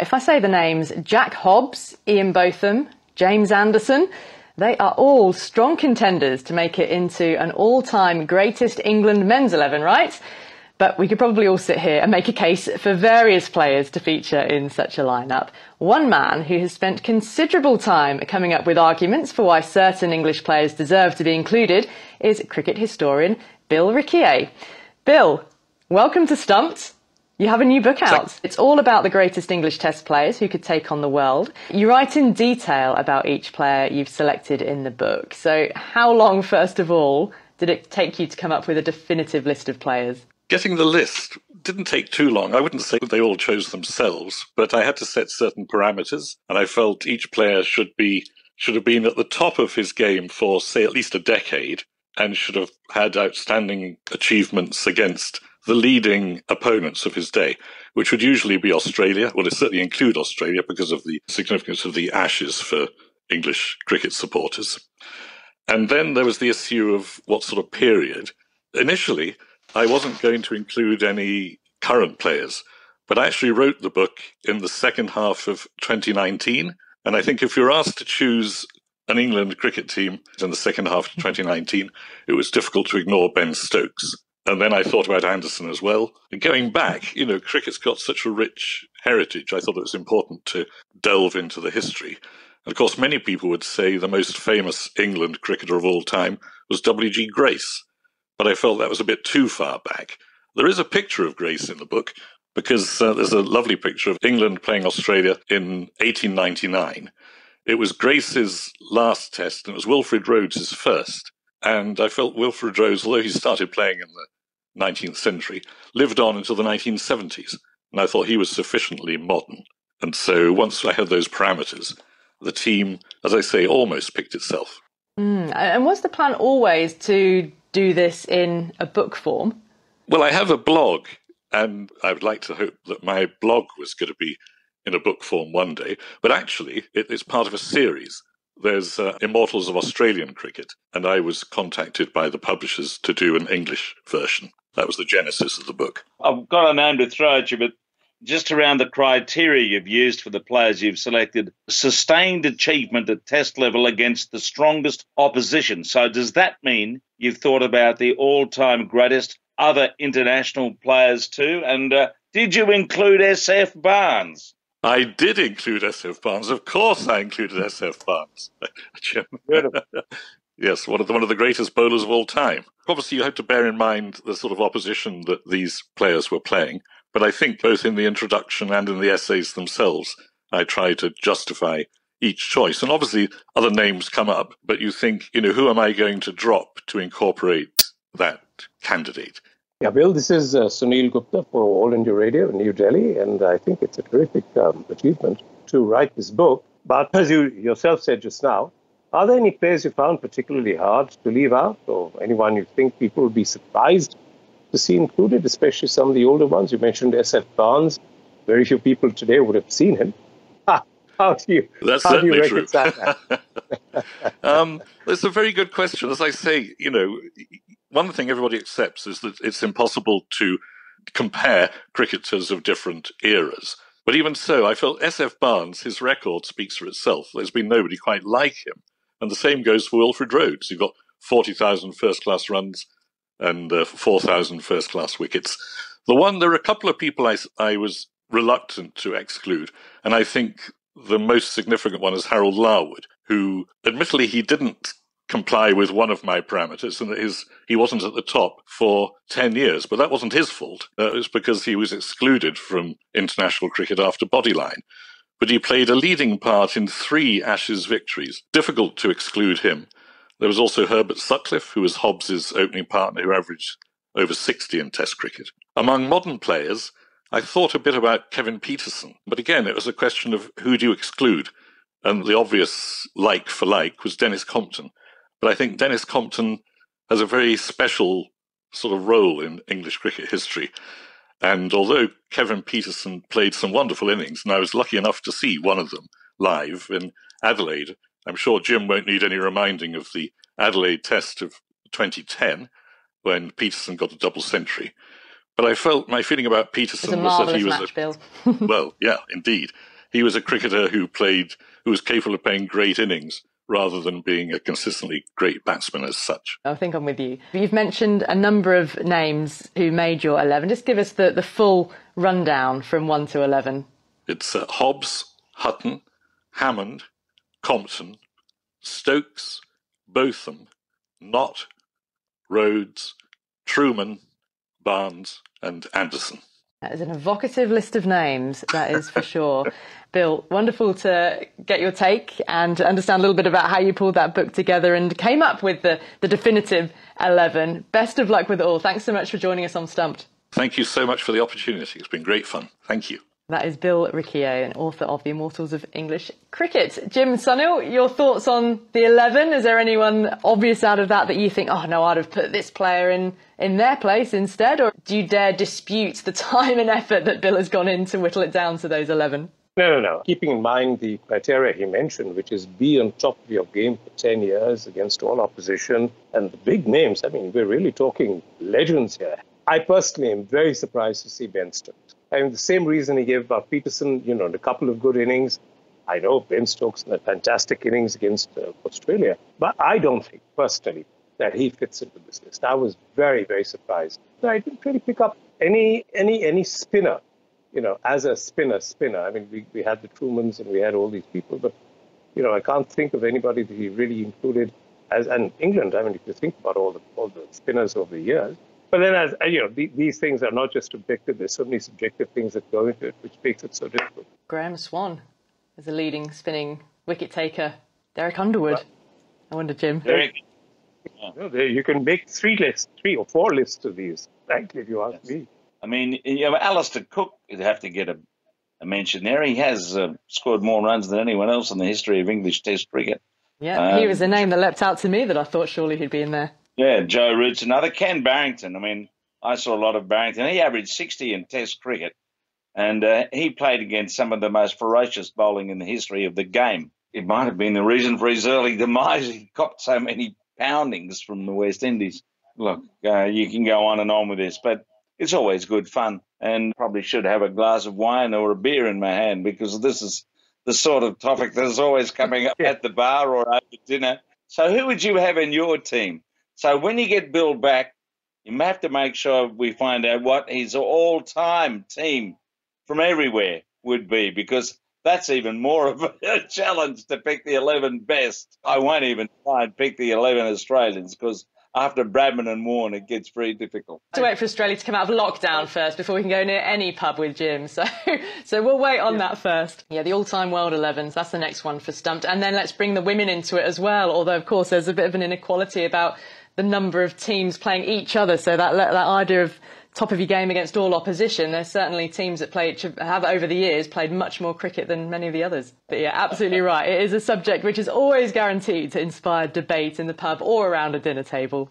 if I say the names Jack Hobbs, Ian Botham, James Anderson, they are all strong contenders to make it into an all-time greatest England men's 11, right? But we could probably all sit here and make a case for various players to feature in such a lineup. One man who has spent considerable time coming up with arguments for why certain English players deserve to be included is cricket historian Bill Riquier. Bill, welcome to Stumped. You have a new book out. It's all about the greatest English Test players who could take on the world. You write in detail about each player you've selected in the book. So how long, first of all, did it take you to come up with a definitive list of players? Getting the list didn't take too long. I wouldn't say they all chose themselves, but I had to set certain parameters, and I felt each player should have been at the top of his game for, say, at least a decade, and should have had outstanding achievements against the leading opponents of his day, which would usually be Australia. Well, it certainly include Australia because of the significance of the Ashes for English cricket supporters. And then there was the issue of what sort of period. Initially, I wasn't going to include any current players, but I actually wrote the book in the second half of 2019. And I think if you're asked to choose an England cricket team in the second half of 2019, it was difficult to ignore Ben Stokes. And then I thought about Anderson as well. And going back, cricket's got such a rich heritage. I thought it was important to delve into the history. And of course, many people would say the most famous England cricketer of all time was W.G. Grace. But I felt that was a bit too far back. There is a picture of Grace in the book because there's a lovely picture of England playing Australia in 1899. It was Grace's last test, and it was Wilfred Rhodes's first. And I felt Wilfred Rhodes, although he started playing in the 19th century, lived on until the 1970s. And I thought he was sufficiently modern. And so once I had those parameters, the team, as I say, almost picked itself. And was the plan always to do this in a book form? Well, I have a blog, and I would like to hope that my blog was going to be in a book form one day. But actually, it's part of a series. There's Immortals of Australian Cricket, and I was contacted by the publishers to do an English version. That was the genesis of the book. I've got a name to throw at you, but just around the criteria you've used for the players you've selected, sustained achievement at test level against the strongest opposition. So does that mean you've thought about the all-time greatest other international players too? And did you include S.F. Barnes? I did include S.F. Barnes. Of course I included S.F. Barnes. Yes, one of the greatest bowlers of all time. Obviously, you have to bear in mind the sort of opposition that these players were playing. But I think both in the introduction and in the essays themselves, I try to justify each choice. And obviously, other names come up, but you think, who am I going to drop to incorporate that candidate? Yeah, Bill, this is Sunil Gupta for All India Radio in New Delhi, and I think it's a terrific achievement to write this book. But as you yourself said just now, are there any players you found particularly hard to leave out, or anyone you think people would be surprised to see included, especially some of the older ones? You mentioned S.F. Barnes. Very few people today would have seen him. How do you reconcile that? It's a very good question. As I say, one thing everybody accepts is that it's impossible to compare cricketers of different eras. But even so, I felt S.F. Barnes, his record speaks for itself. There's been nobody quite like him. And the same goes for Wilfred Rhodes. You've got 40,000 first-class runs and 4,000 first-class wickets. There are a couple of people I was reluctant to exclude, and I think the most significant one is Harold Larwood, who, admittedly, he didn't comply with one of my parameters, and that he wasn't at the top for 10 years, but that wasn't his fault. It was because he was excluded from international cricket after Bodyline. But he played a leading part in 3 Ashes victories. Difficult to exclude him. There was also Herbert Sutcliffe, who was Hobbs's opening partner, who averaged over 60 in Test cricket. Among modern players, I thought a bit about Kevin Pietersen. But again, it was a question of who do you exclude? And the obvious like for like was Dennis Compton. But I think Dennis Compton has a very special sort of role in English cricket history. And although Kevin Pietersen played some wonderful innings, and I was lucky enough to see one of them live in Adelaide, I'm sure Jim won't need any reminding of the Adelaide Test of 2010 when Pietersen got a double century. But I felt my feeling about Pietersen was that he was match, Bill. well, yeah, indeed. he was a cricketer who was capable of playing great innings rather than being a consistently great batsman as such. I think I'm with you. You've mentioned a number of names who made your 11. Just give us the full rundown from 1 to 11. It's Hobbs, Hutton, Hammond, Compton, Stokes, Botham, Knott, Rhodes, Truman, Barnes and Anderson. That is an evocative list of names, that is for sure. Bill, wonderful to get your take and to understand a little bit about how you pulled that book together and came up with the definitive 11. Best of luck with it all. Thanks so much for joining us on Stumped. Thank you so much for the opportunity. It's been great fun. Thank you. That is Bill Riccio, an author of The Immortals of English Cricket. Jim Sunil, your thoughts on the 11? Is there anyone obvious out of that you think, oh no, I'd have put this player in their place instead? Or do you dare dispute the time and effort that Bill has gone in to whittle it down to those 11? No. Keeping in mind the criteria he mentioned, which is be on top of your game for 10 years against all opposition and the big names. I mean, we're really talking legends here. I personally am very surprised to see Ben Stokes. I mean, the same reason he gave about Peterson, a couple of good innings. I know Ben Stokes in a fantastic innings against Australia, but I don't think personally that he fits into this list. I was very, very surprised. I didn't really pick up any spinner, as a spinner. I mean, we had the Trumans and we had all these people, but, I can't think of anybody that he really included and England. I mean, if you think about all the spinners over the years. But then, these things are not just objective. There's so many subjective things that go into it, which makes it so difficult. Graeme Swann is a leading spinning wicket taker. Derek Underwood. I wonder, Jim. You can make 3 or 4 lists of these, frankly, if you ask me. I mean, Alistair Cook would have to get a mention there. He has scored more runs than anyone else in the history of English Test cricket. Yeah, he was a name that leapt out to me that I thought surely he'd be in there. Yeah, Joe Root's another. Ken Barrington. I mean, I saw a lot of Barrington. He averaged 60 in Test cricket, and he played against some of the most ferocious bowling in the history of the game. It might have been the reason for his early demise. He copped so many poundings from the West Indies. Look, you can go on and on with this, but it's always good fun, and probably should have a glass of wine or a beer in my hand because this is the sort of topic that's always coming up at the bar or over dinner. So who would you have in your team? So when you get Bill back, you have to make sure we find out what his all-time team from everywhere would be, because that's even more of a challenge to pick the 11 best. I won't even try and pick the 11 Australians because after Bradman and Warne, it gets very difficult. To wait for Australia to come out of lockdown first before we can go near any pub with Jim. So we'll wait on that first. Yeah, the all-time world 11s, that's the next one for Stumped. And then let's bring the women into it as well, although, of course, there's a bit of an inequality about the number of teams playing each other. So that idea of top of your game against all opposition, there's certainly teams that have over the years played much more cricket than many of the others. But yeah, absolutely right. It is a subject which is always guaranteed to inspire debate in the pub or around a dinner table.